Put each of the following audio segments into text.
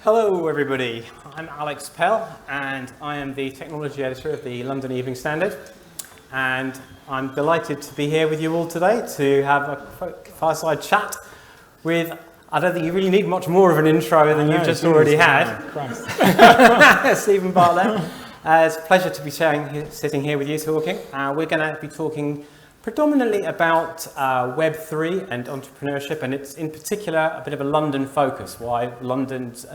Hello everybody, I'm Alex Pell and I am the technology editor of the London Evening Standard, and I'm delighted to be here with you all today to have a fireside chat with, I don't think you really need much more of an intro than you've just already had. Steven Bartlett. It's a pleasure to be sitting here with you talking. We're going to be talking predominantly about Web3 and entrepreneurship, and it's in particular a bit of a London focus, why London's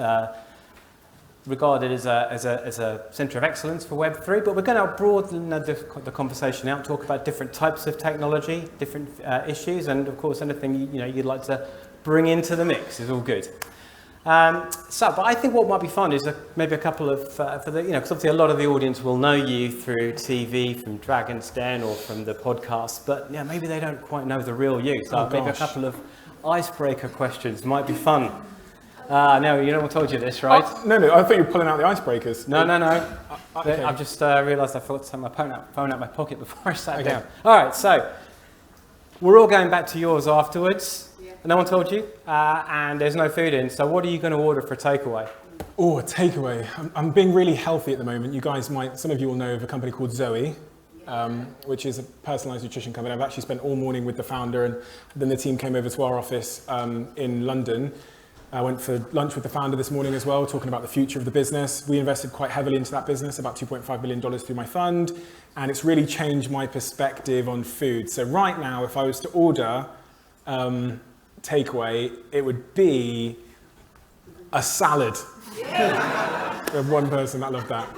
regarded as a centre of excellence for Web3, but we're going to broaden the conversation out, talk about different types of technology, different issues, and of course anything you'd like to bring into the mix is all good. But I think what might be fun is maybe a couple of, because obviously a lot of the audience will know you through TV, from Dragon's Den or from the podcast, but yeah, maybe they don't quite know the real you. So maybe a couple of icebreaker questions might be fun. No, you know I told you this, right? Oh, no, I thought you were pulling out the icebreakers. No. Okay. I've just realised I forgot to take my phone out my pocket before I sat down. All right, so we're all going back to yours afterwards. No one told you, and there's no food in, so what are you going to order for a takeaway? Oh, a takeaway. I'm being really healthy at the moment. You guys some of you will know of a company called Zoe, which is a personalised nutrition company. I've actually spent all morning with the founder, and then the team came over to our office in London. I went for lunch with the founder this morning as well, talking about the future of the business. We invested quite heavily into that business, about $2.5 million through my fund, and it's really changed my perspective on food. So right now, if I was to order takeaway, it would be a salad. We have one person that loved that.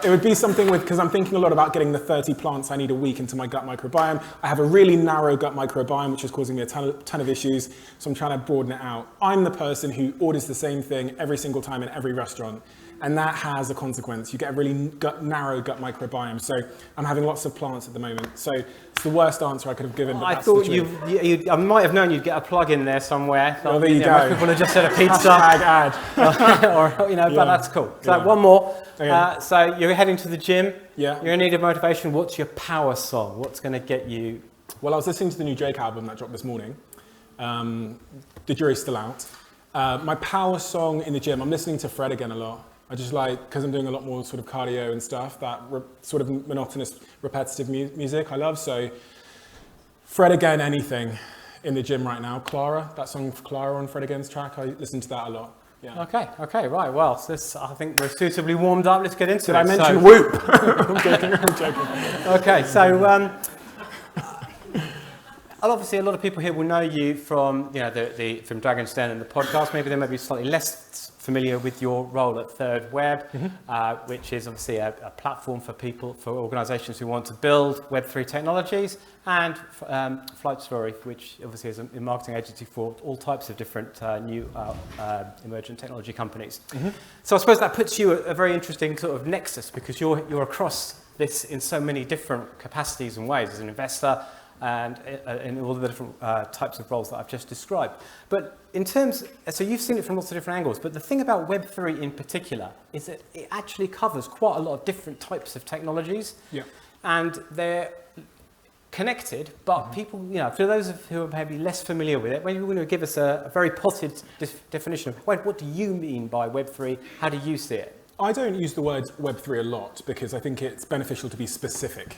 It would be something because I'm thinking a lot about getting the 30 plants I need a week into my gut microbiome. I have a really narrow gut microbiome, which is causing me a ton of issues, so I'm trying to broaden it out. I'm the person who orders the same thing every single time in every restaurant, and that has a consequence. You get a really narrow gut microbiome, so I'm having lots of plants at the moment. So it's the worst answer I could have given. But I thought I might have known you'd get a plug in there somewhere. Well, there you go. Most people have just said a pizza. ad. But that's cool. So one more. Okay. So you're heading to the gym. Yeah. You're in need of motivation. What's your power song? What's going to get you? Well, I was listening to the new Drake album that dropped this morning. The jury's still out. My power song in the gym, I'm listening to Fred again a lot. I just because I'm doing a lot more sort of cardio and stuff, that sort of monotonous, repetitive music I love. So Fred Again, anything in the gym right now. Clara, that song for Clara on Fred Again's track, I listen to that a lot. Yeah. Okay, right. Well, I think we're suitably warmed up. Let's get into it. Did I mention Whoop? I'm joking. Okay, so obviously a lot of people here will know you from from Dragon's Den and the podcast. Maybe they may be slightly less familiar with your role at Third Web, which is obviously a platform for organisations who want to build Web3 technologies, and Flight Story, which obviously is a marketing agency for all types of different new emergent technology companies. So I suppose that puts you at a very interesting sort of nexus, because you're across this in so many different capacities and ways as an investor, and in all the different types of roles that I've just described. But so you've seen it from lots of different angles, but the thing about Web3 in particular is that it actually covers quite a lot of different types of technologies. Yeah. And they're connected, but people, for those who are maybe less familiar with it, maybe you want to give us a very potted definition of what do you mean by Web3? How do you see it? I don't use the word Web3 a lot because I think it's beneficial to be specific.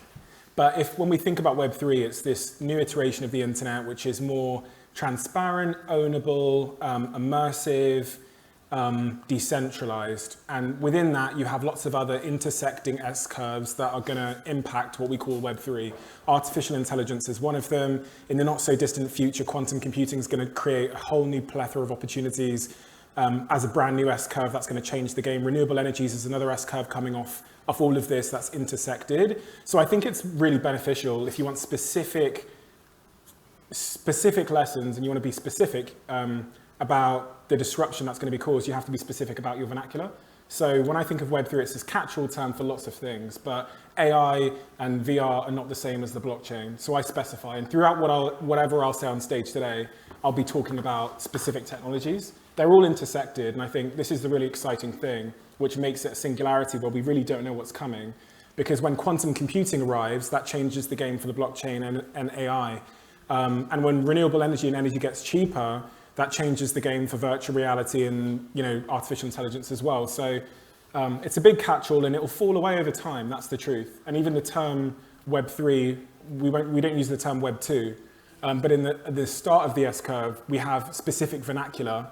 But when we think about Web3, it's this new iteration of the internet, which is more transparent, ownable, immersive, decentralized. And within that, you have lots of other intersecting S-curves that are going to impact what we call Web3. Artificial intelligence is one of them. In the not so distant future, quantum computing is going to create a whole new plethora of opportunities as a brand new S-curve that's going to change the game. Renewable energies is another S-curve coming off all of this that's intersected. So I think it's really beneficial if you want specific lessons and you want to be specific about the disruption that's going to be caused. You have to be specific about your vernacular. So when I think of Web3, it's this catch-all term for lots of things, but AI and VR are not the same as the blockchain. So I specify, and throughout whatever I'll say on stage today, I'll be talking about specific technologies. They're all intersected, and I think this is the really exciting thing, which makes it a singularity where we really don't know what's coming. Because when quantum computing arrives, that changes the game for the blockchain and AI. And when renewable energy and energy gets cheaper, that changes the game for virtual reality and artificial intelligence as well. So it's a big catch-all, and it will fall away over time. That's the truth. And even the term Web3, we don't use the term Web2, but in the start of the S-curve, we have specific vernacular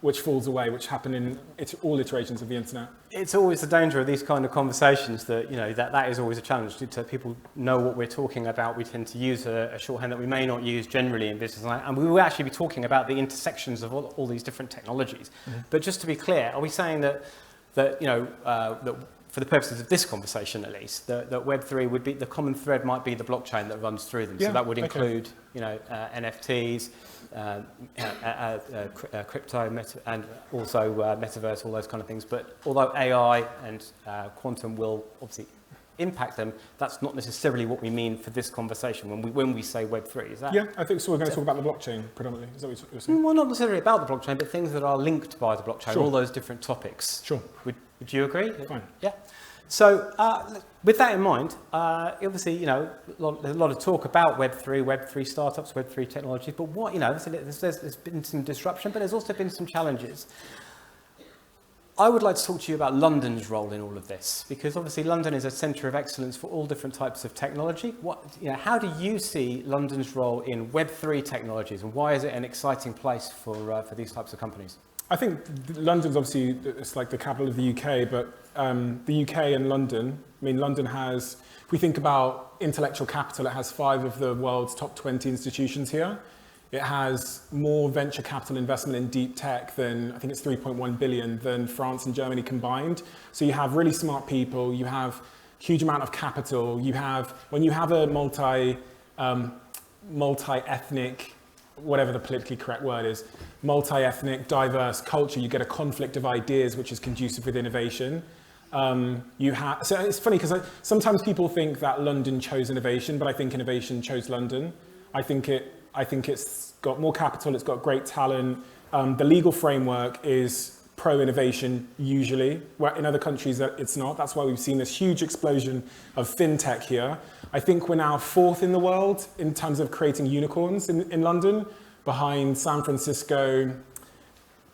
which falls away, which happen in all iterations of the internet. It's always the danger of these kind of conversations that, that is always a challenge. To people know what we're talking about, we tend to use a shorthand that we may not use generally in business. And we will actually be talking about the intersections of all these different technologies. Mm-hmm. But just to be clear, are we saying that for the purposes of this conversation at least, that Web3 would be, the common thread might be the blockchain that runs through them. Yeah, so that would include, NFTs, crypto, and also metaverse, all those kind of things. But although AI and quantum will obviously impact them, that's not necessarily what we mean for this conversation when we say Web3. Is that? Yeah, I think so. We're going to talk about the blockchain predominantly. Is that what you're saying? Well, not necessarily about the blockchain, but things that are linked by the blockchain. Sure. All those different topics. Sure. Would you agree? Fine. Yeah. So with that in mind, obviously, there's a lot of talk about Web3 startups, Web3 technologies, but what, there's been some disruption, but there's also been some challenges. I would like to talk to you about London's role in all of this, because obviously London is a centre of excellence for all different types of technology. How do you see London's role in Web3 technologies, and why is it an exciting place for these types of companies? I think London's obviously, it's like the capital of the UK, but the UK and London, London has, if we think about intellectual capital, it has 5 of the world's top 20 institutions here. It has more venture capital investment in deep tech than, I think it's 3.1 billion, than France and Germany combined. So you have really smart people, you have huge amount of capital, when you have a multi-ethnic, whatever the politically correct word is, multi-ethnic, diverse culture, you get a conflict of ideas which is conducive with innovation. So it's funny because sometimes people think that London chose innovation, but I think innovation chose London. I think it's got more capital, it's got great talent. The legal framework is pro-innovation usually, where in other countries it's not. That's why we've seen this huge explosion of fintech here. I think we're now 4th in the world in terms of creating unicorns in London, behind San Francisco,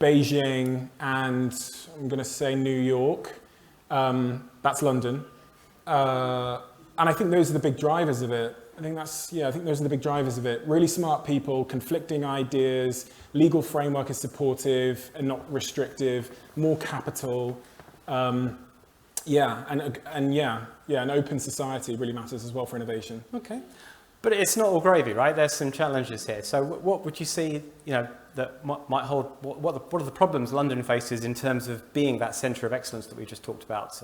Beijing, and I'm going to say New York. That's London. And I think those are the big drivers of it. I think those are the big drivers of it. Really smart people, conflicting ideas, legal framework is supportive and not restrictive, more capital. An open society really matters as well for innovation. Okay. But it's not all gravy, right? There's some challenges here. So what would you see, that might hold, what are the problems London faces in terms of being that centre of excellence that we just talked about?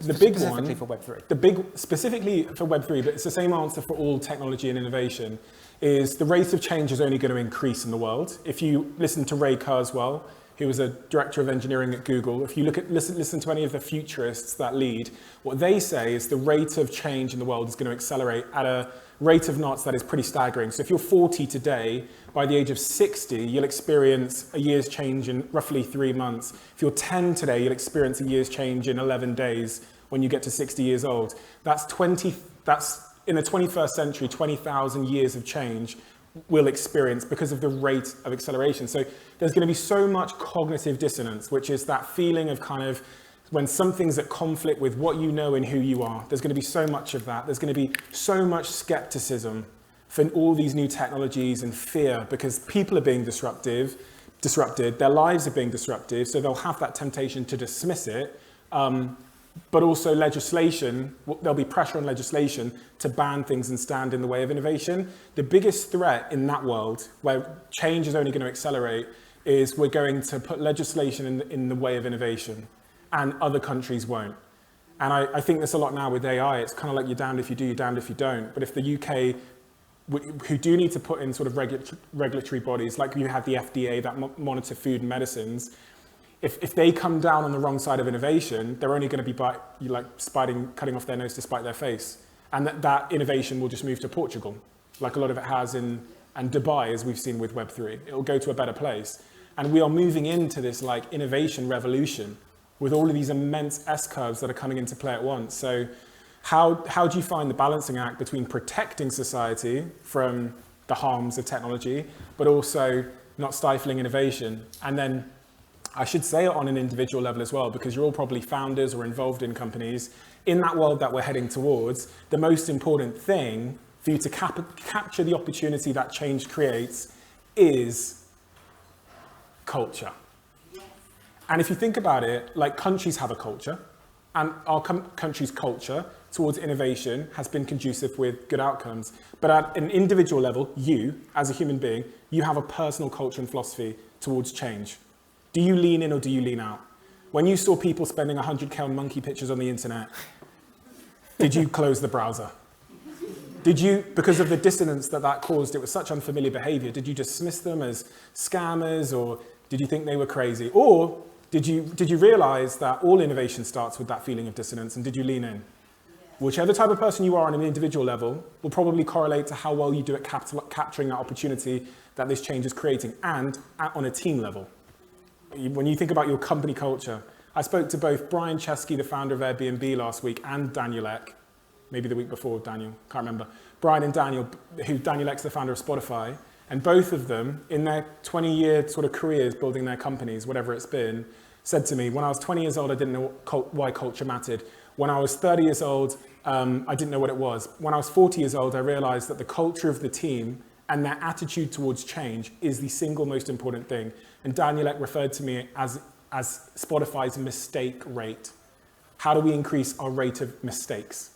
Specifically for Web3. Specifically for Web3, but it's the same answer for all technology and innovation, is the rate of change is only going to increase in the world. If you listen to Ray Kurzweil, who was a director of engineering at Google, if you listen to any of the futurists that lead, what they say is the rate of change in the world is going to accelerate at a rate of knots that is pretty staggering. So if you're 40 today, by the age of 60, you'll experience a year's change in roughly 3 months. If you're 10 today, you'll experience a year's change in 11 days when you get to 60 years old. That's in the 21st century, 20,000 years of change we'll experience because of the rate of acceleration. So there's going to be so much cognitive dissonance, which is that feeling of kind of when something's at conflict with what you know and who you are. There's going to be so much of that. There's going to be so much skepticism for all these new technologies and fear because people are being disrupted, their lives are being disruptive, so they'll have that temptation to dismiss it. But also legislation, there'll be pressure on legislation to ban things and stand in the way of innovation. The biggest threat in that world, where change is only going to accelerate, is we're going to put legislation in the way of innovation, and other countries won't. And I think there's a lot now with AI. It's kind of like you're damned if you do, you're damned if you don't. But if the UK, who do need to put in sort of regulatory bodies, like you have the FDA that monitor food and medicines, if they come down on the wrong side of innovation, they're only going to be cutting off their nose to spite their face. And that innovation will just move to Portugal, like a lot of it has and Dubai, as we've seen with Web3. It'll go to a better place. And we are moving into this like innovation revolution with all of these immense S-curves that are coming into play at once. So how do you find the balancing act between protecting society from the harms of technology, but also not stifling innovation. And then I should say it on an individual level as well, because you're all probably founders or involved in companies. In that world that we're heading towards, the most important thing for you to capture the opportunity that change creates is culture. And if you think about it, like countries have a culture, and our country's culture towards innovation has been conducive with good outcomes. But at an individual level, you, as a human being, you have a personal culture and philosophy towards change. Do you lean in or do you lean out? When you saw people spending 100K on monkey pictures on the internet, did you close the browser? Did you, because of the dissonance that that caused, it was such unfamiliar behavior, did you dismiss them as scammers, or did you think they were crazy? Or did you realize that all innovation starts with that feeling of dissonance, and did you lean in? Whichever type of person you are on an individual level will probably correlate to how well you do at capturing that opportunity that this change is creating, and on a team level. When you think about your company culture, I spoke to both Brian Chesky, the founder of Airbnb last week, and Daniel Ek, maybe the week before, Daniel, can't remember. Brian and Daniel, Daniel Ek's the founder of Spotify, and both of them, in their 20-year sort of careers building their companies, whatever it's been, said to me, when I was 20 years old, I didn't know why culture mattered. When I was 30 years old, I didn't know what it was. When I was 40 years old, I realized that the culture of the team and their attitude towards change is the single most important thing. And Daniel Ek referred to me as Spotify's mistake rate. How do we increase our rate of mistakes,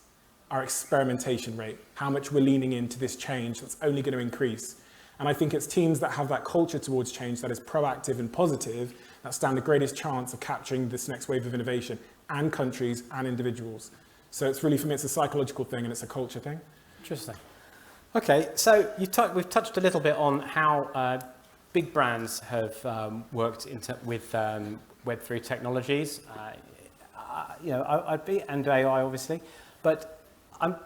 our experimentation rate, how much we're leaning into this change that's only going to increase? And I think it's teams that have that culture towards change that is proactive and positive that stand the greatest chance of capturing this next wave of innovation, and countries and individuals. So it's really, for me, it's a psychological thing and it's a culture thing. Interesting. Okay, so we've touched a little bit on how big brands have worked with Web3 technologies, and AI obviously, but I'm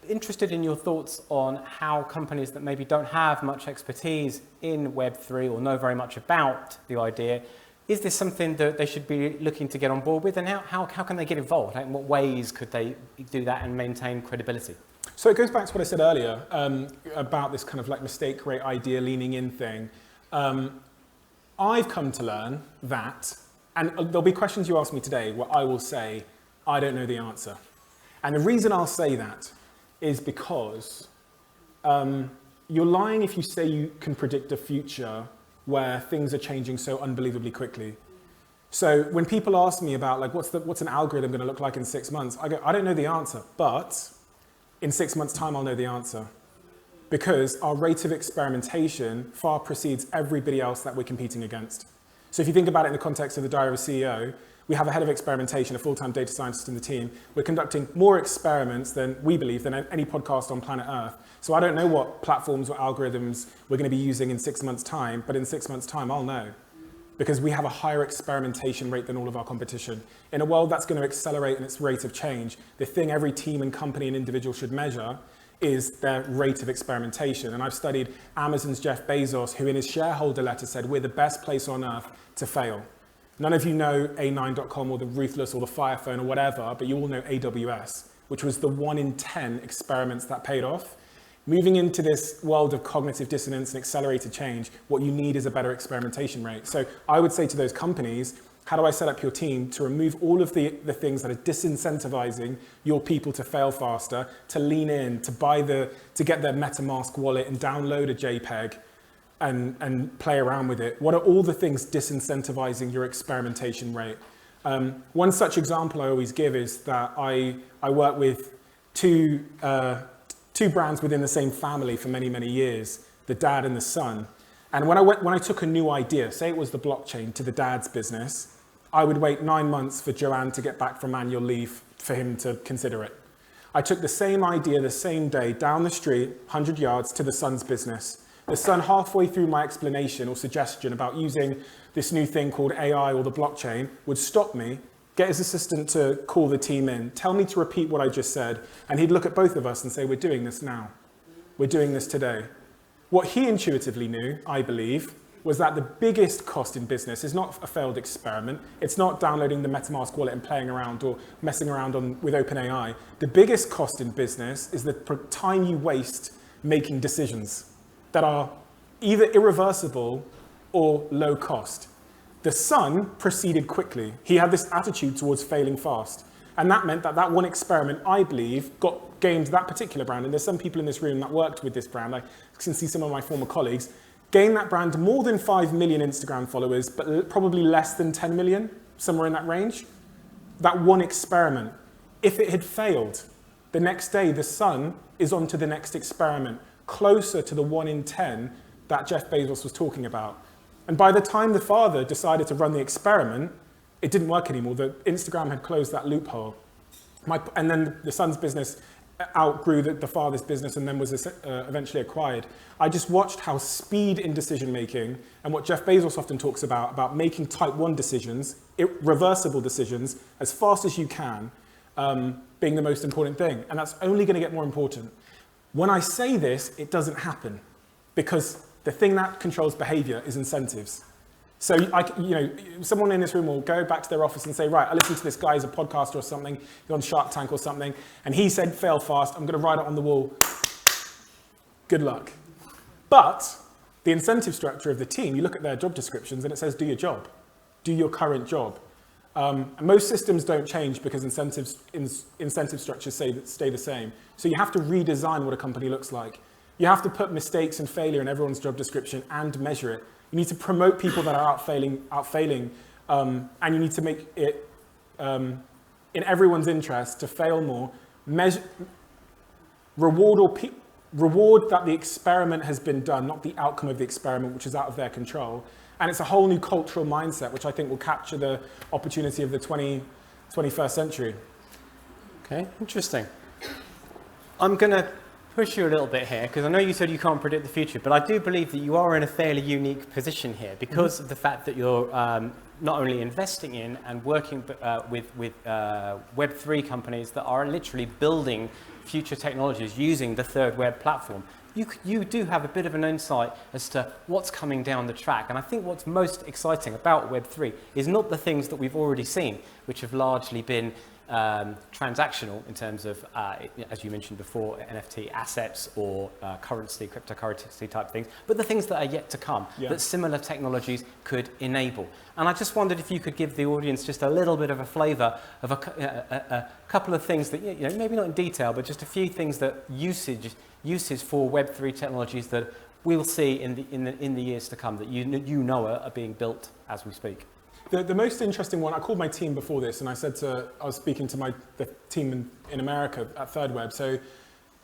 interested in your thoughts on how companies that maybe don't have much expertise in Web3 or know very much about the idea, is this something that they should be looking to get on board with, and how can they get involved? Like, in what ways could they do that and maintain credibility? So it goes back to what I said earlier about this kind of like mistake rate idea, leaning in thing. I've come to learn that, and there'll be questions you ask me today where I will say, I don't know the answer. And the reason I'll say that is because you're lying if you say you can predict a future where things are changing so unbelievably quickly. So when people ask me about like, what's an algorithm going to look like in 6 months? I go, I don't know the answer, but in 6 months' time, I'll know the answer. Because our rate of experimentation far precedes everybody else that we're competing against. So if you think about it in the context of the Diary of a CEO, we have a head of experimentation, a full-time data scientist in the team. We're conducting more experiments than we believe than any podcast on planet Earth. So I don't know what platforms or algorithms we're going to be using in 6 months' time, but in 6 months' time, I'll know. Because we have a higher experimentation rate than all of our competition. In a world that's going to accelerate in its rate of change, the thing every team and company and individual should measure is their rate of experimentation. And I've studied Amazon's Jeff Bezos, who in his shareholder letter said, we're the best place on earth to fail. None of you know A9.com or the Ruthless or the Fire Phone or whatever, but you all know AWS, which was the 1 in 10 experiments that paid off. Moving into this world of cognitive dissonance and accelerated change, what you need is a better experimentation rate. So I would say to those companies, how do I set up your team to remove all of the things that are disincentivizing your people to fail faster, to lean in, to get their MetaMask wallet and download a JPEG and play around with it? What are all the things disincentivizing your experimentation rate? One such example I always give is that I work with two brands within the same family for many, many years, the dad and the son. And when I took a new idea, say it was the blockchain, to the dad's business, I would wait 9 months for Joanne to get back from annual leave for him to consider it. I took the same idea the same day down the street, 100 yards, to the son's business. The son, halfway through my explanation or suggestion about using this new thing called AI or the blockchain, would stop me, get his assistant to call the team in, tell me to repeat what I just said, and he'd look at both of us and say, we're doing this now. We're doing this today. What he intuitively knew, I believe, was that the biggest cost in business is not a failed experiment. It's not downloading the MetaMask wallet and playing around or messing around with OpenAI. The biggest cost in business is the time you waste making decisions that are either irreversible or low cost. The son proceeded quickly. He had this attitude towards failing fast. And that meant that that one experiment, I believe, gained that particular brand. And there's some people in this room that worked with this brand. I can see some of my former colleagues. Gained that brand more than 5 million Instagram followers, but probably less than 10 million, somewhere in that range. That one experiment. If it had failed, the next day the son is on to the next experiment, closer to the 1 in 10 that Jeff Bezos was talking about. And by the time the father decided to run the experiment, it didn't work anymore. Instagram had closed that loophole. And then the son's business outgrew the father's business and then was eventually acquired. I just watched how speed in decision making and what Jeff Bezos often talks about making type 1 decisions, irreversible decisions, as fast as you can, being the most important thing. And that's only going to get more important. When I say this, it doesn't happen because the thing that controls behavior is incentives. So, someone in this room will go back to their office and say, right, I listened to this guy as a podcaster or something, he's on Shark Tank or something, and he said, fail fast, I'm going to write it on the wall. Good luck. But the incentive structure of the team, you look at their job descriptions and it says, do your job. Do your current job. And most systems don't change because incentive structures stay the same. So you have to redesign what a company looks like. You have to put mistakes and failure in everyone's job description and measure it. You need to promote people that are out failing, and you need to make it in everyone's interest to fail more. Reward that the experiment has been done, not the outcome of the experiment, which is out of their control. And it's a whole new cultural mindset, which I think will capture the opportunity of the 21st century. Okay, interesting. I'm going to push you a little bit here, because I know you said you can't predict the future, but I do believe that you are in a fairly unique position here because of the fact that you're not only investing in and working with Web3 companies that are literally building future technologies using the third web platform. You do have a bit of an insight as to what's coming down the track. And I think what's most exciting about Web3 is not the things that we've already seen, which have largely been transactional in terms of, as you mentioned before, NFT assets or currency, cryptocurrency type things, but the things that are yet to come that similar technologies could enable. And I just wondered if you could give the audience just a little bit of a flavour of a couple of things that, maybe not in detail, but just a few things that uses for Web3 technologies that we'll see in the years to come that you know are being built as we speak. The most interesting one, I called my team before this and I was speaking to the team in America at Third Web. So,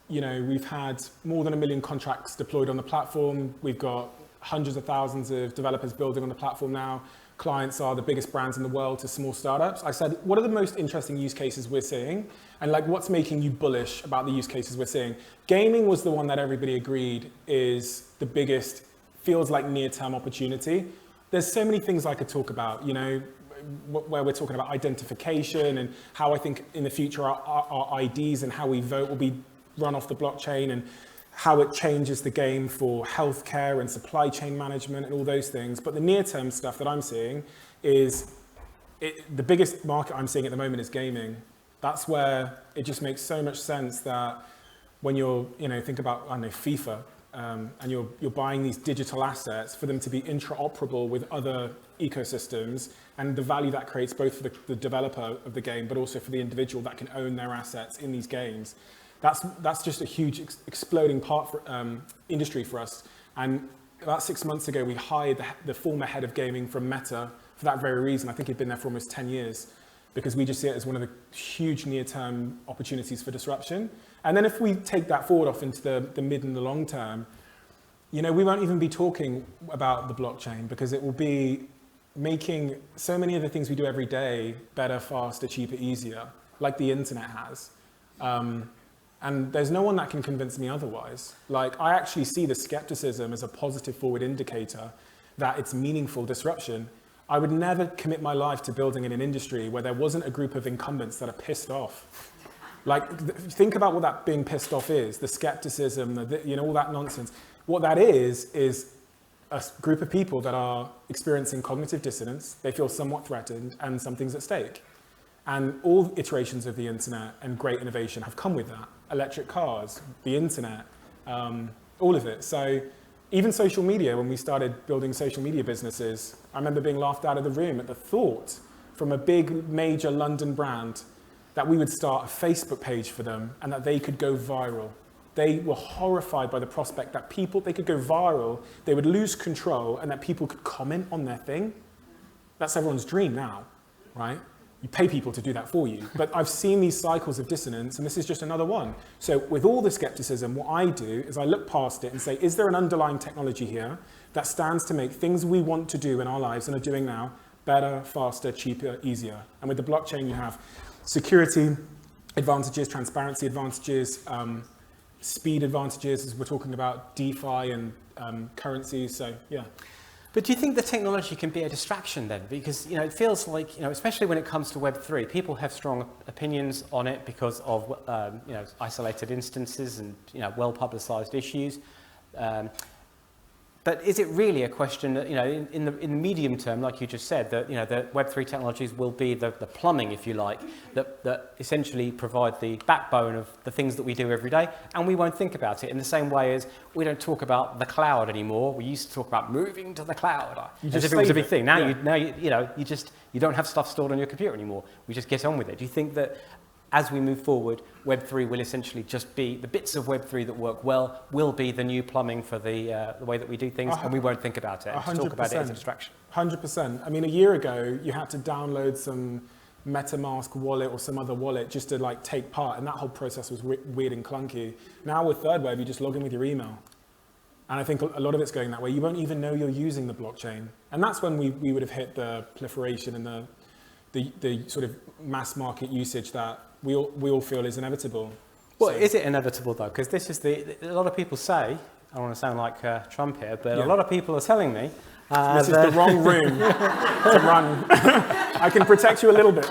we've had more than 1 million contracts deployed on the platform. We've got hundreds of thousands of developers building on the platform now. Clients are the biggest brands in the world to small startups. I said, what are the most interesting use cases we're seeing? And what's making you bullish about the use cases we're seeing? Gaming was the one that everybody agreed is the biggest, feels like near-term opportunity. There's so many things I could talk about, where we're talking about identification and how I think in the future our IDs and how we vote will be run off the blockchain and how it changes the game for healthcare and supply chain management and all those things. But the near-term stuff that I'm seeing is, the biggest market I'm seeing at the moment is gaming. That's where it just makes so much sense that when you're, think about, FIFA, and you're buying these digital assets for them to be interoperable with other ecosystems and the value that creates both for the developer of the game, but also for the individual that can own their assets in these games. That's just a huge exploding industry for us. And about 6 months ago, we hired the former head of gaming from Meta for that very reason. I think he'd been there for almost 10 years because we just see it as one of the huge near-term opportunities for disruption. And then if we take that forward off into the mid and the long term, we won't even be talking about the blockchain because it will be making so many of the things we do every day better, faster, cheaper, easier, like the internet has. And there's no one that can convince me otherwise. I actually see the skepticism as a positive forward indicator that it's meaningful disruption. I would never commit my life to building in an industry where there wasn't a group of incumbents that are pissed off. Think about what that being pissed off is, the skepticism, all that nonsense. What that is a group of people that are experiencing cognitive dissonance, they feel somewhat threatened, and something's at stake. And all iterations of the internet and great innovation have come with that. Electric cars, the internet, all of it. So Even social media, when we started building social media businesses, I remember being laughed out of the room at the thought from a big major London brand that we would start a Facebook page for them and that they could go viral. They were horrified by the prospect that they could go viral, they would lose control, and that people could comment on their thing. That's everyone's dream now, right? You pay people to do that for you. But I've seen these cycles of dissonance, and this is just another one. So with all the skepticism, what I do is I look past it and say, is there an underlying technology here that stands to make things we want to do in our lives and are doing now better, faster, cheaper, easier? And with the blockchain, you have security advantages, transparency advantages, speed advantages, as we're talking about DeFi and currencies, so yeah. But do you think the technology can be a distraction then? Because it feels like, especially when it comes to Web3, people have strong opinions on it because of isolated instances and well-publicized issues. But is it really a question that, in the medium term, like you just said, that the Web3 technologies will be the plumbing, if you like, that essentially provide the backbone of the things that we do every day, and we won't think about it in the same way as we don't talk about the cloud anymore. We used to talk about moving to the cloud as if it was a big thing. Now, you don't have stuff stored on your computer anymore. We just get on with it. Do you think that as we move forward, Web3 will essentially just be the bits of Web3 that work well will be the new plumbing for the way that we do things, and we won't think about it. Just talk about it as a distraction. 100%. I mean, a year ago, you had to download some MetaMask wallet or some other wallet just to take part, and that whole process was weird and clunky. Now with Third Web, you just log in with your email. And I think a lot of it's going that way. You won't even know you're using the blockchain. And that's when we would have hit the proliferation and the sort of mass market usage that we all feel is inevitable. Well, is it inevitable though? Because this is a lot of people say, I don't want to sound like Trump here, but a lot of people are telling me this is the wrong room to run. I can protect you a little bit.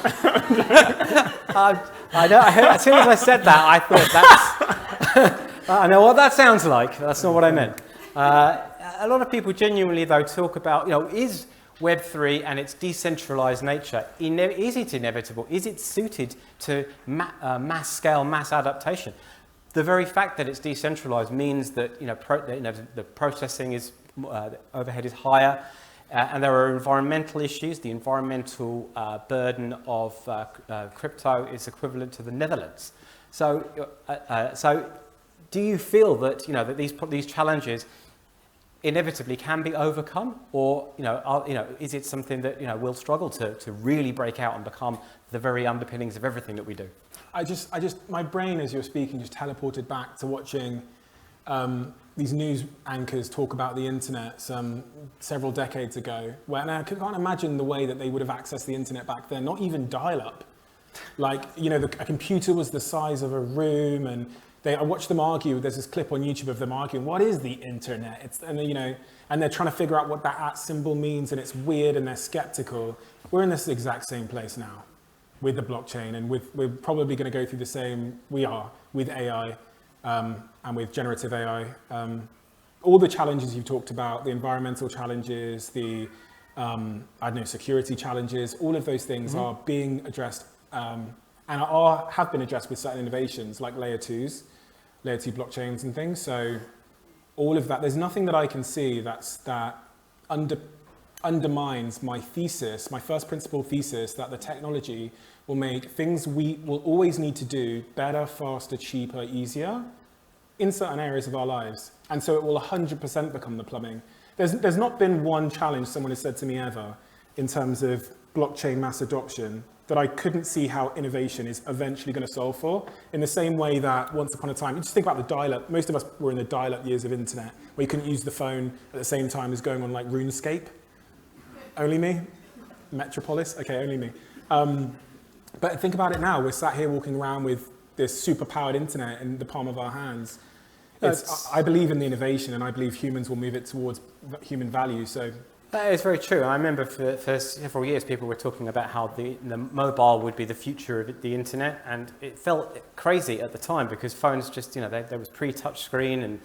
I know. As soon as I said that, I thought I know what that sounds like. That's not what I meant. A lot of people genuinely though talk about, is Web3 and its decentralized nature, is it inevitable? Is it suited to mass scale, mass adaptation? The very fact that it's decentralized means that the processing is overhead is higher, and there are environmental issues. The environmental burden of crypto is equivalent to the Netherlands. So do you feel that that these challenges inevitably can be overcome, or is it something that we'll struggle to really break out and become the very underpinnings of everything that we do? My brain, as you're speaking, just teleported back to watching these news anchors talk about the internet several decades ago. And I can't imagine the way that they would have accessed the internet back then. Not even dial-up. A computer was the size of a room, and I watched them argue. There's this clip on YouTube of them arguing, what is the internet? And they're trying to figure out what that @ symbol means, and it's weird, and they're skeptical. We're in this exact same place now with the blockchain, and we're probably going to go through the same, we are, with AI and with generative AI. All the challenges you've talked about, the environmental challenges, the security challenges, all of those things are being addressed and have been addressed with certain innovations like layer 2 blockchains and things. So all of that, there's nothing that I can see that undermines my thesis, my first principle thesis, that the technology will make things we will always need to do better, faster, cheaper, easier in certain areas of our lives. And so it will 100% become the plumbing. There's not been one challenge someone has said to me ever in terms of blockchain mass adoption that I couldn't see how innovation is eventually going to solve for, in the same way that once upon a time, you just think about the dial-up, most of us were in the dial-up years of internet, where you couldn't use the phone at the same time as going on like RuneScape. Only me? Metropolis? Okay, only me. But think about it now, we're sat here walking around with this super-powered internet in the palm of our hands. I believe in the innovation, and I believe humans will move it towards human value, so. That is very true. I remember for several years people were talking about how the mobile would be the future of the internet, and it felt crazy at the time because phones just, there was pre-touch screen, and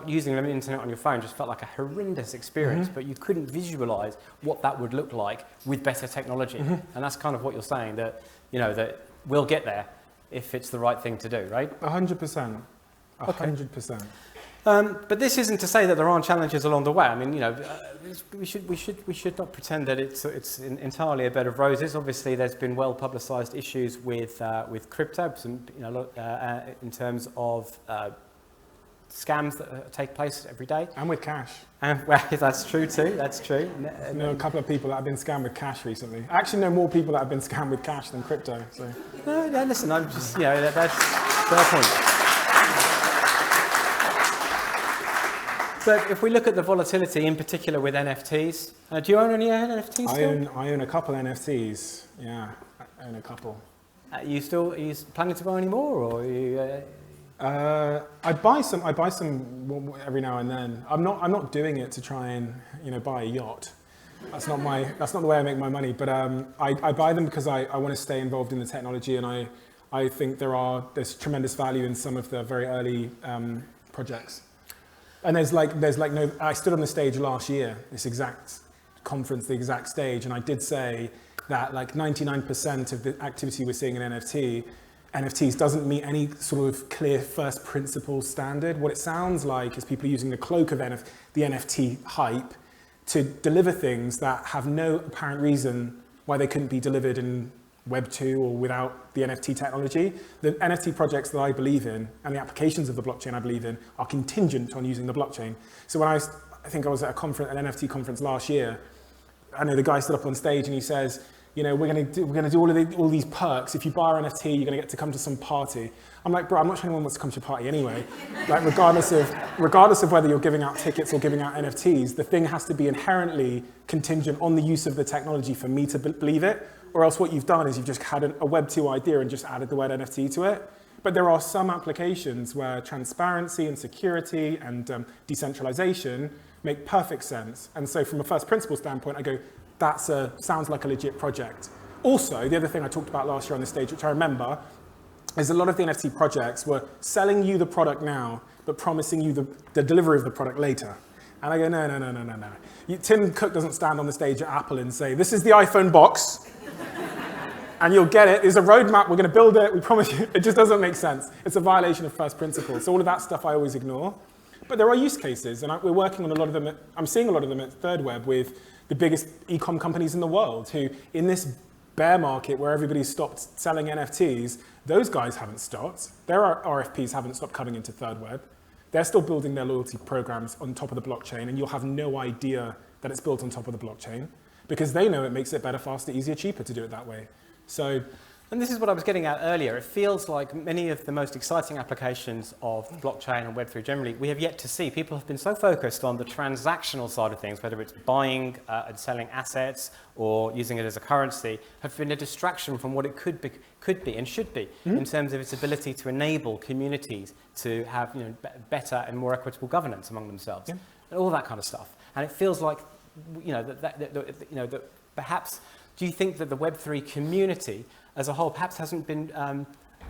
using the internet on your phone just felt like a horrendous experience, but you couldn't visualize what that would look like with better technology. And that's kind of what you're saying, that, that we'll get there if it's the right thing to do, right? 100%. 100%. But this isn't to say that there aren't challenges along the way. I mean, we should not pretend that it's entirely a bed of roses. Obviously, there's been well publicised issues with crypto, in terms of scams that take place every day. And with cash. And well, that's true too. That's true. I know a couple of people that have been scammed with cash recently. I actually know more people that have been scammed with cash than crypto. So. No, listen, I'm just, that's fair point. But if we look at the volatility, in particular with NFTs, do you own any NFTs still? I own a couple NFTs. Yeah, I own a couple. Are you planning to buy any more, or are you? I buy some every now and then. I'm not doing it to try and buy a yacht. That's not the way I make my money. But I buy them because I want to stay involved in the technology, and I think there's tremendous value in some of the very early projects. And there's no. I stood on the stage last year, this exact conference, the exact stage, and I did say that like 99% of the activity we're seeing in NFTs doesn't meet any sort of clear first principles standard. What it sounds like is people using the cloak of the NFT hype to deliver things that have no apparent reason why they couldn't be delivered in Web2 or without the NFT technology. The NFT projects that I believe in and the applications of the blockchain I believe in are contingent on using the blockchain. So when I think I was at an NFT conference last year, I know the guy stood up on stage and he says, we're going to do all these perks. If you buy our NFT, you're going to get to come to some party. I'm like, bro, I'm not sure anyone wants to come to your party anyway. Like, regardless of whether you're giving out tickets or giving out NFTs, the thing has to be inherently contingent on the use of the technology for me to believe it. Or else what you've done is you've just had a Web2 idea and just added the word NFT to it. But there are some applications where transparency and security and decentralization make perfect sense. And so from a first principle standpoint, I go, sounds like a legit project. Also, the other thing I talked about last year on the stage, which I remember, is a lot of the NFT projects were selling you the product now, but promising you the delivery of the product later. And I go, no. Tim Cook doesn't stand on the stage at Apple and say, this is the iPhone box, and you'll get it. There's a roadmap, we're going to build it, we promise you. It just doesn't make sense. It's a violation of first principles. So all of that stuff I always ignore. But there are use cases, and we're working on a lot of them. I'm seeing a lot of them at Third Web with the biggest e-com companies in the world who, in this bear market where everybody's stopped selling NFTs, those guys haven't stopped. Their RFPs haven't stopped coming into Third Web. They're still building their loyalty programs on top of the blockchain, and you'll have no idea that it's built on top of the blockchain because they know it makes it better, faster, easier, cheaper to do it that way. So, and this is what I was getting at earlier. It feels like many of the most exciting applications of blockchain and Web3 generally, we have yet to see. People have been so focused on the transactional side of things, whether it's buying and selling assets or using it as a currency, have been a distraction from what it could be and should be in terms of its ability to enable communities to have better and more equitable governance among themselves, and all that kind of stuff. And it feels like that perhaps. Do you think that the Web3 community as a whole perhaps hasn't been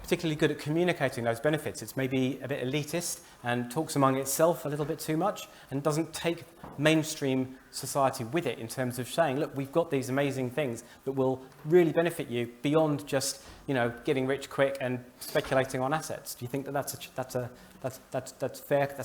particularly good at communicating those benefits? It's maybe a bit elitist and talks among itself a little bit too much and doesn't take mainstream society with it in terms of saying, look, we've got these amazing things that will really benefit you beyond just getting rich quick and speculating on assets. Do you think that that's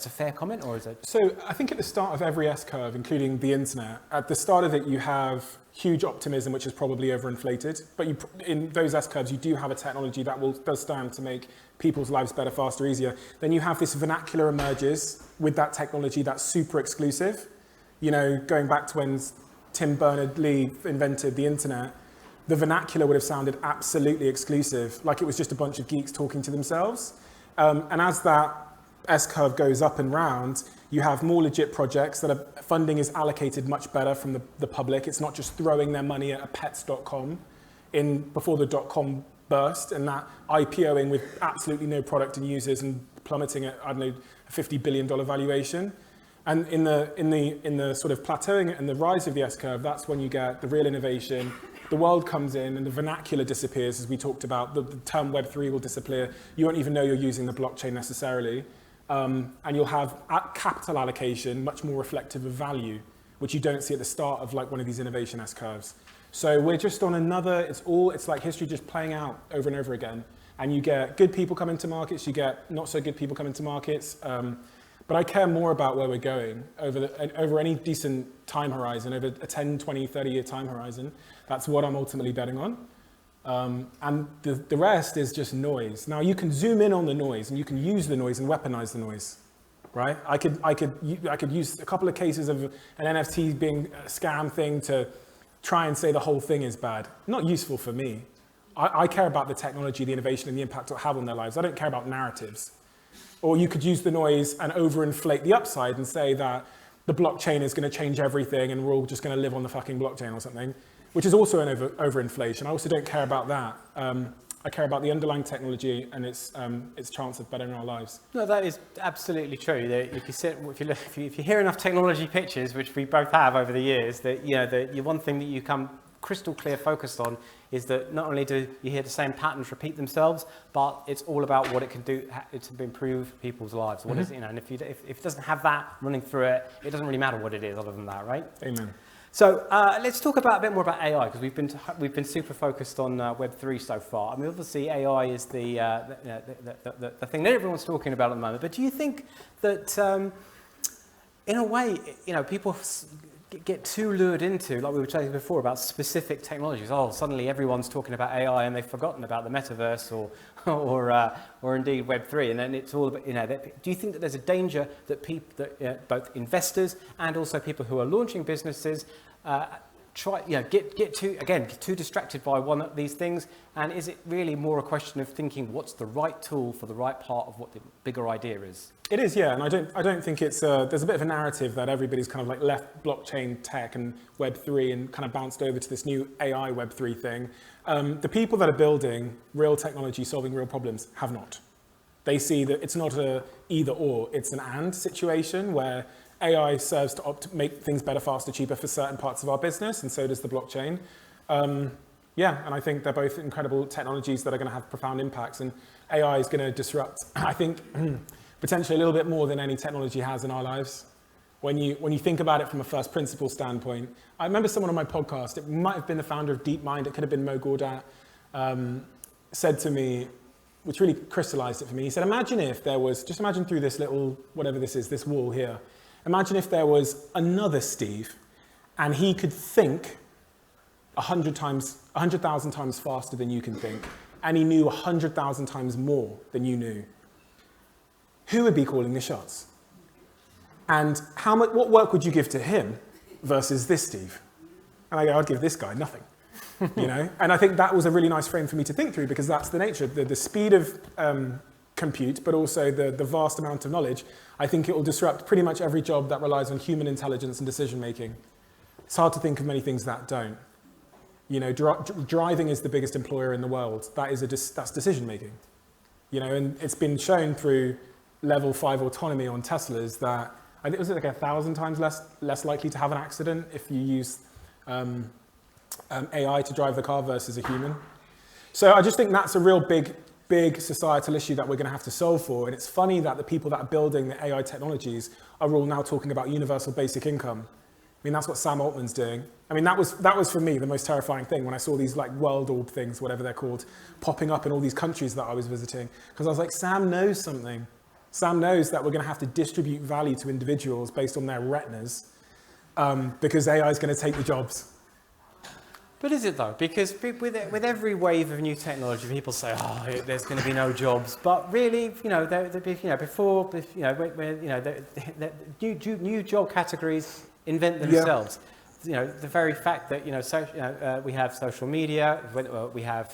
a fair comment, or is it? So I think at the start of every S-curve, including the internet, at the start of it you have huge optimism, which is probably overinflated. But in those S-curves, you do have a technology that does stand to make people's lives better, faster, easier. Then you have this vernacular emerges with that technology that's super exclusive. Going back to when Tim Berners-Lee invented the internet, the vernacular would have sounded absolutely exclusive, like it was just a bunch of geeks talking to themselves. And as that S-curve goes up and round, you have more legit projects that funding is allocated much better from the public. It's not just throwing their money at a pets.com before the .com burst and that IPOing with absolutely no product and users and plummeting at, I don't know, a $50 billion valuation. And in the sort of plateauing and the rise of the S-curve, that's when you get the real innovation. The world comes in and the vernacular disappears, as we talked about. The term Web3 will disappear. You won't even know you're using the blockchain necessarily. And you'll have capital allocation much more reflective of value, which you don't see at the start of like one of these innovation S-curves. So we're just on another, it's like history just playing out over and over again. And you get good people come into markets, you get not so good people come into markets. But I care more about where we're going over any decent time horizon, over a 10, 20, 30-year time horizon. That's what I'm ultimately betting on. And the rest is just noise. Now, you can zoom in on the noise, and you can use the noise and weaponize the noise, right? I could use a couple of cases of an NFT being a scam thing to try and say the whole thing is bad. Not useful for me. I care about the technology, the innovation, and the impact it'll have on their lives. I don't care about narratives. Or you could use the noise and overinflate the upside and say that the blockchain is going to change everything and we're all just going to live on the fucking blockchain or something, which is also an overinflation. I also don't care about that. I care about the underlying technology and its chance of bettering our lives. No, that is absolutely true. That if you hear enough technology pitches, which we both have over the years, that the one thing that you come crystal clear focused on is that not only do you hear the same patterns repeat themselves, but it's all about what it can do to improve people's lives. What is, and if it doesn't have that running through it, it doesn't really matter what it is other than that, right? Amen. So let's talk a bit more about AI, because we've been super focused on Web3 so far. I mean, obviously AI is the thing that everyone's talking about at the moment. But do you think that, in a way, people get too lured into, like we were saying before, about specific technologies? Oh, suddenly everyone's talking about AI and they've forgotten about the metaverse or indeed Web3, and then it's all about, do you think that there's a danger that both investors and also people who are launching businesses get too distracted by one of these things? And is it really more a question of thinking what's the right tool for the right part of what the bigger idea is? It is, yeah, and I don't think it's there's a bit of a narrative that everybody's kind of like left blockchain tech and Web3 and kind of bounced over to this new AI Web3 thing. The people that are building real technology, solving real problems, have not. They see that it's not a either or, it's an and situation where AI serves to make things better, faster, cheaper for certain parts of our business, and so does the blockchain. Yeah, and I think they're both incredible technologies that are going to have profound impacts, and AI is going to disrupt, I think, potentially a little bit more than any technology has in our lives. When you think about it from a first principle standpoint, I remember someone on my podcast, it might have been the founder of DeepMind, it could have been Mo Gawdat, said to me, which really crystallized it for me. He said, imagine if there was, just imagine through this little, whatever this is, this wall here, imagine if there was another Steve and he could think 100,000 times faster than you can think, and he knew 100,000 times more than you knew. Who would be calling the shots? And what work would you give to him versus this Steve? And I go, I'd give this guy nothing, And I think that was a really nice frame for me to think through, because that's the nature of the speed of compute, but also the vast amount of knowledge. I think it will disrupt pretty much every job that relies on human intelligence and decision making. It's hard to think of many things that don't. Driving is the biggest employer in the world. That's decision making. And it's been shown through level 5 autonomy on Teslas that I think it was like 1,000 times less likely to have an accident if you use AI to drive the car versus a human. So I just think that's a real big societal issue that we're going to have to solve for. And it's funny that the people that are building the AI technologies are all now talking about universal basic income. I mean, that's what Sam Altman's doing. I mean, that was for me the most terrifying thing when I saw these like world orb things, whatever they're called, popping up in all these countries that I was visiting. Because I was like, Sam knows something. Sam knows that we're going to have to distribute value to individuals based on their retinas, because AI is going to take the jobs. But is it though? Because with every wave of new technology, people say, "Oh, there's going to be no jobs." But really, new job categories invent themselves. Yeah. The very fact that we have social media, we have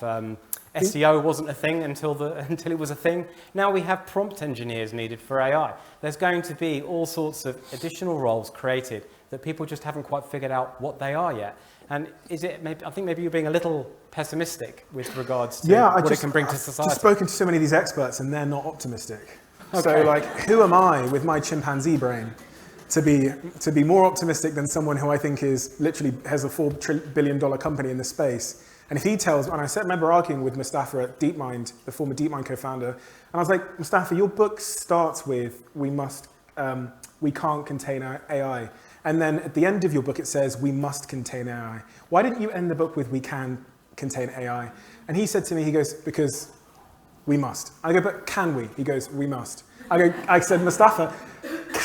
SEO wasn't a thing until it was a thing. Now we have prompt engineers needed for AI. There's going to be all sorts of additional roles created that people just haven't quite figured out what they are yet. And I think maybe you're being a little pessimistic with regards to what it can bring to society. I've just spoken to so many of these experts and they're not optimistic. Okay. So who am I with my chimpanzee brain to be more optimistic than someone who I think has a $4 billion company in the space? And if he tells, and I remember arguing with Mustafa at DeepMind, the former DeepMind co-founder, and I was like, Mustafa, your book starts with, we can't contain AI. And then at the end of your book, it says, we must contain AI. Why didn't you end the book with, we can contain AI? And he said to me, he goes, because we must. I go, but can we? He goes, we must. I said, Mustafa,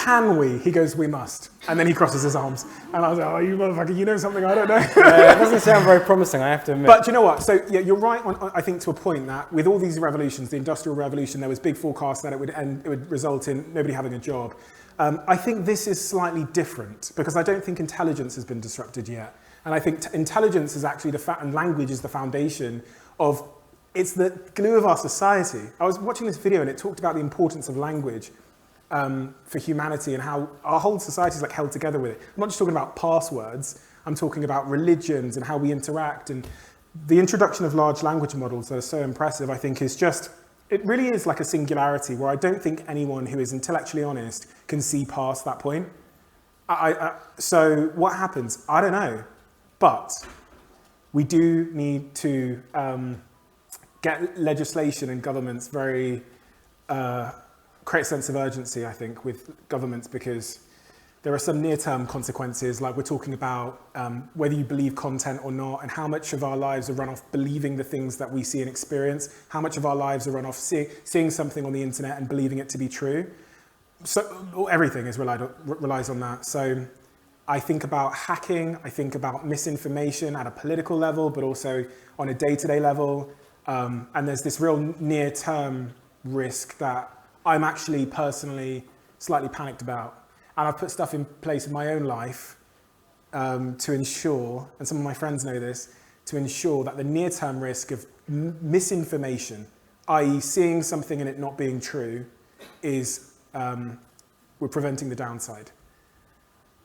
can we? He goes, we must. And then he crosses his arms. And I was like, oh, you motherfucker, you know something I don't know. Yeah, it doesn't sound very promising, I have to admit. But you know what? So yeah, you're right, I think, to a point that with all these revolutions, the Industrial Revolution, there was big forecasts that it would result in nobody having a job. I think this is slightly different because I don't think intelligence has been disrupted yet. And I think intelligence is actually and language is the foundation of, it's the glue of our society. I was watching this video and it talked about the importance of language for humanity and how our whole society is like held together with it. I'm not just talking about passwords, I'm talking about religions and how we interact. And the introduction of large language models that are so impressive, I think, is just, it really is like a singularity where I don't think anyone who is intellectually honest can see past that point. So what happens? I don't know. But we do need to get legislation and governments very, create a sense of urgency, I think, with governments, because there are some near-term consequences, like we're talking about whether you believe content or not, and how much of our lives are run off believing the things that we see and experience, how much of our lives are run off seeing something on the internet and believing it to be true. So everything is relies on that. So I think about hacking, I think about misinformation at a political level, but also on a day-to-day level. And there's this real near-term risk that I'm actually personally slightly panicked about. And I've put stuff in place in my own life to ensure, and some of my friends know this, to ensure that the near-term risk of misinformation, i.e. seeing something and it not being true, is we're preventing the downside.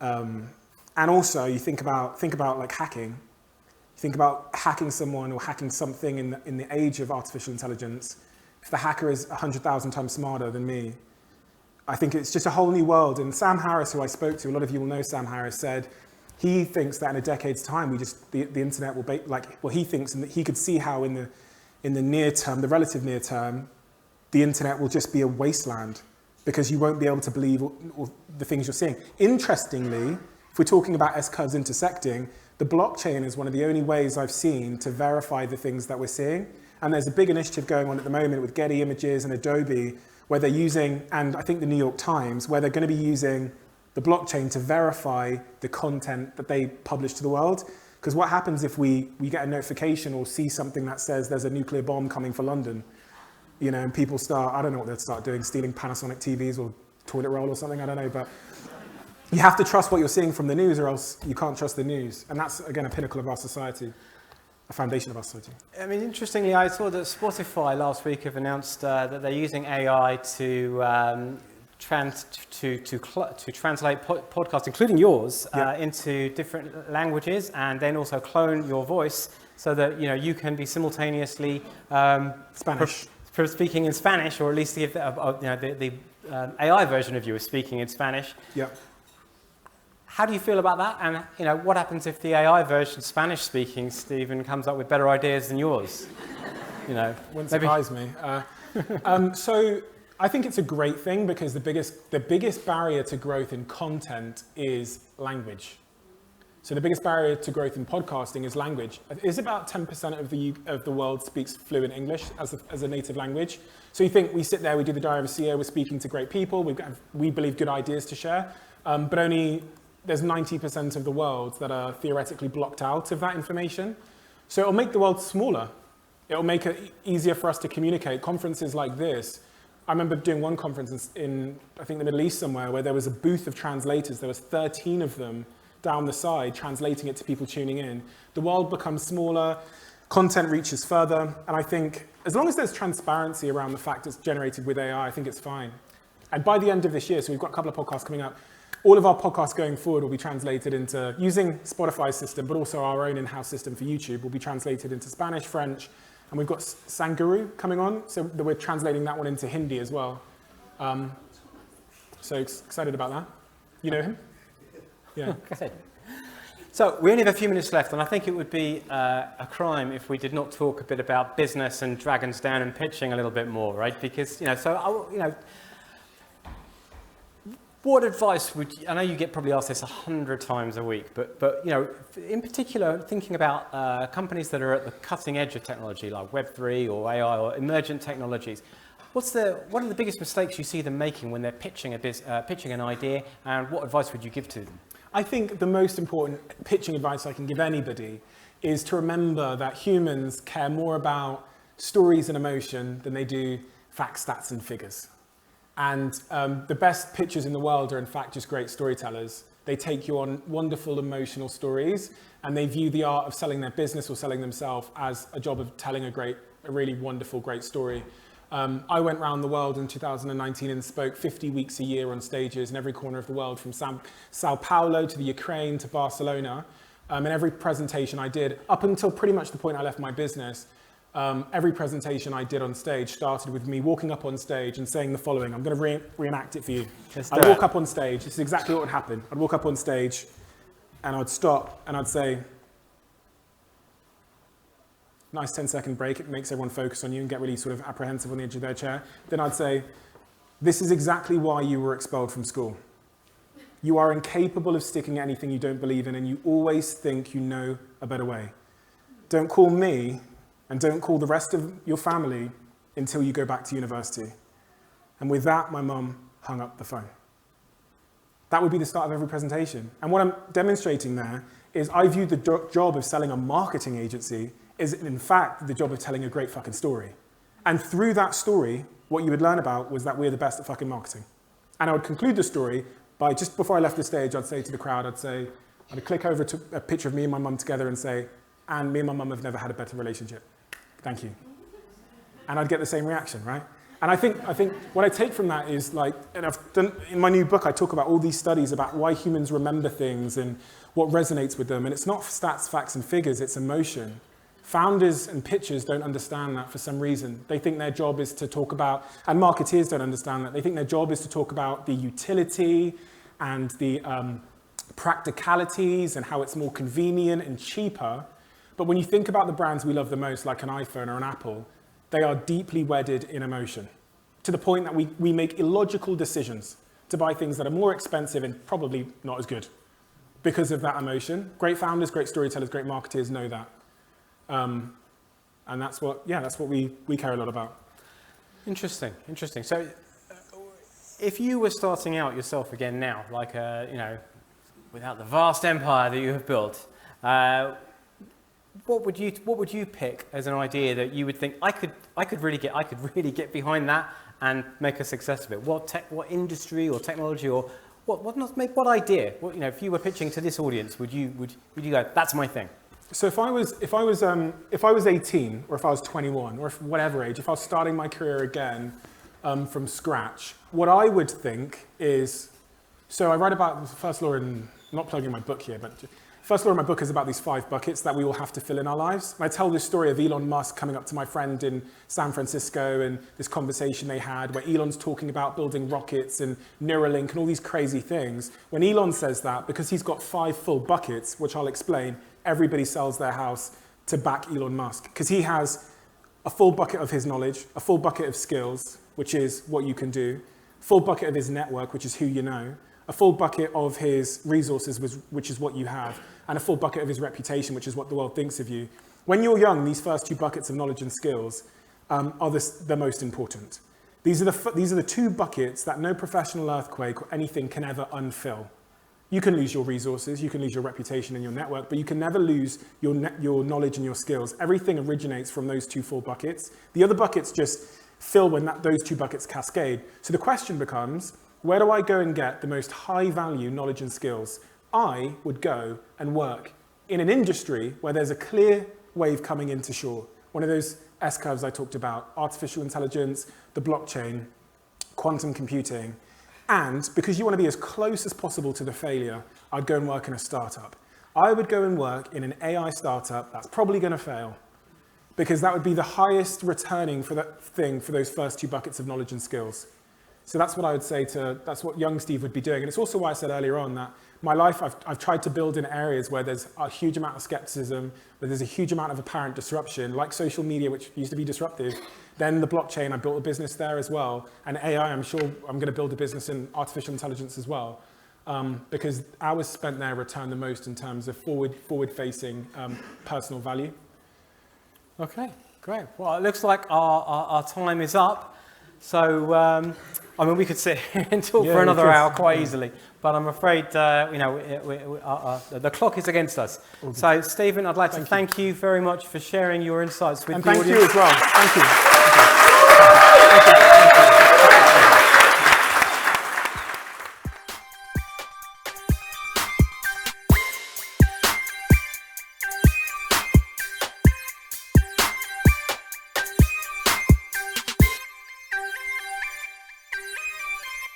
And also, you think about like hacking. You think about hacking someone or hacking something in the age of artificial intelligence. If the hacker is 100,000 times smarter than me, I think it's just a whole new world. And Sam Harris, who I spoke to, a lot of you will know Sam Harris, said he thinks that in a decade's time, the internet will be like, well, he thinks, and that he could see how in the near term, the relative near term, the internet will just be a wasteland because you won't be able to believe all the things you're seeing. Interestingly, if we're talking about S-curves intersecting, the blockchain is one of the only ways I've seen to verify the things that we're seeing. And there's a big initiative going on at the moment with Getty Images and Adobe, where they're using, and I think the New York Times, where they're going to be using the blockchain to verify the content that they publish to the world. Because what happens if we get a notification or see something that says there's a nuclear bomb coming for London, you know, and people start, I don't know what they'd start doing, stealing Panasonic TVs or toilet roll or something, I don't know, but you have to trust what you're seeing from the news or else you can't trust the news. And that's, again, a pinnacle of our society, a foundation of our society. I mean, interestingly, I saw that Spotify last week have announced that they're using AI to translate podcasts, including yours, into different languages, and then also clone your voice so that you can be simultaneously speaking in Spanish, or at least the AI version of you is speaking in Spanish. Yeah. How do you feel about that? And what happens if the AI version, Spanish-speaking, Stephen, comes up with better ideas than yours? Wouldn't surprise me. So I think it's a great thing because the biggest barrier to growth in content is language. So the biggest barrier to growth in podcasting is language. Is about 10% of the world speaks fluent English as a native language. So you think we sit there, we do the Diary of a CEO, we're speaking to great people, we believe good ideas to share, but only there's 90% of the world that are theoretically blocked out of that information. So it'll make the world smaller. It'll make it easier for us to communicate. Conferences like this, I remember doing one conference in I think, the Middle East somewhere, where there was a booth of translators. There was 13 of them down the side, translating it to people tuning in. The world becomes smaller, content reaches further, and I think as long as there's transparency around the fact it's generated with AI, I think it's fine. And by the end of this year, so we've got a couple of podcasts coming up, all of our podcasts going forward will be translated into, using Spotify's system, but also our own in-house system for YouTube, will be translated into Spanish, French, and we've got Sanguru coming on, so we're translating that one into Hindi as well. So excited about that. You know him? Yeah. Okay. So we only have a few minutes left, and I think it would be a crime if we did not talk a bit about business and Dragons Den and pitching a little bit more, right? Because, what advice would you, I know you get probably asked this 100 times a week, but in particular, thinking about companies that are at the cutting edge of technology, like Web3 or AI or emergent technologies, what are the biggest mistakes you see them making when they're pitching an idea, and what advice would you give to them? I think the most important pitching advice I can give anybody is to remember that humans care more about stories and emotion than they do facts, stats, and figures. And the best pitchers in the world are in fact just great storytellers. They take you on wonderful emotional stories, and they view the art of selling their business or selling themselves as a job of telling a really wonderful, great story. I went around the world in 2019 and spoke 50 weeks a year on stages in every corner of the world, from Sao Paulo to the Ukraine to Barcelona. And every presentation I did, up until pretty much the point I left my business, every presentation I did on stage started with me walking up on stage and saying the following. I'm going to reenact it for you. I'd walk up on stage. This is exactly what would happen. I'd walk up on stage and I'd stop and I'd say, nice 10-second break. It makes everyone focus on you and get really sort of apprehensive on the edge of their chair. Then I'd say, this is exactly why you were expelled from school. You are incapable of sticking at anything you don't believe in, and you always think you know a better way. Don't call me, and don't call the rest of your family until you go back to university. And with that, my mum hung up the phone. That would be the start of every presentation. And what I'm demonstrating there is I view the job of selling a marketing agency is in fact the job of telling a great fucking story. And through that story, what you would learn about was that we're the best at fucking marketing. And I would conclude the story by, just before I left the stage, I'd say to the crowd, I'd click over to a picture of me and my mum together and say, and me and my mum have never had a better relationship. Thank you. And I'd get the same reaction, right? And I think what I take from that is like, and I've done, in my new book, I talk about all these studies about why humans remember things and what resonates with them. And it's not stats, facts, and figures, it's emotion. Founders and pitchers don't understand that for some reason. They think their job is to talk about, and marketeers don't understand that. They think their job is to talk about the utility and the practicalities and how it's more convenient and cheaper. But when you think about the brands we love the most, like an iPhone or an Apple, they are deeply wedded in emotion, to the point that we make illogical decisions to buy things that are more expensive and probably not as good because of that emotion. Great founders, great storytellers, great marketeers know that. And that's what we care a lot about. Interesting. So if you were starting out yourself again now, like, without the vast empire that you have built, what would you pick as an idea that you would think I could really get behind that and make a success of it? What industry or technology or what idea? If you were pitching to this audience, would you go, that's my thing? So if I was 18 or if I was 21 or if whatever age, if I was starting my career again from scratch, what I would think is, so I write about the first law in, I'm not plugging my book here, but first law in my book is about these 5 buckets that we all have to fill in our lives. And I tell this story of Elon Musk coming up to my friend in San Francisco and this conversation they had where Elon's talking about building rockets and Neuralink and all these crazy things. When Elon says that, because he's got 5 full buckets, which I'll explain, everybody sells their house to back Elon Musk because he has a full bucket of his knowledge, a full bucket of skills, which is what you can do, full bucket of his network, which is who you know, a full bucket of his resources, which is what you have, and a full bucket of his reputation, which is what the world thinks of you. When you're young, these first 2 buckets of knowledge and skills are the most important. These are the 2 buckets that no professional earthquake or anything can ever unfill. You can lose your resources, you can lose your reputation and your network, but you can never lose your knowledge and your skills. Everything originates from those 2 full buckets. The other buckets just fill when those 2 buckets cascade. So the question becomes, where do I go and get the most high value knowledge and skills? I would go and work in an industry where there's a clear wave coming into shore. One of those S-curves I talked about, artificial intelligence, the blockchain, quantum computing. And because you want to be as close as possible to the failure, I'd go and work in a startup. I would go and work in an AI startup that's probably going to fail because that would be the highest returning for that thing for those first 2 buckets of knowledge and skills. So that's what I would say that's what young Steve would be doing. And it's also why I said earlier on that my life, I've tried to build in areas where there's a huge amount of skepticism, where there's a huge amount of apparent disruption, like social media, which used to be disruptive. Then the blockchain, I built a business there as well. And AI, I'm sure I'm going to build a business in artificial intelligence as well. Because hours spent there return the most in terms of forward-facing personal value. Okay, great. Well, it looks like our time is up. So, I mean, we could sit here and talk Yeah, for we another could. hour quite easily, but I'm afraid, the clock is against us. So, Stephen, I'd like to thank you very much for sharing your insights with And the thank audience. you as well. Thank you.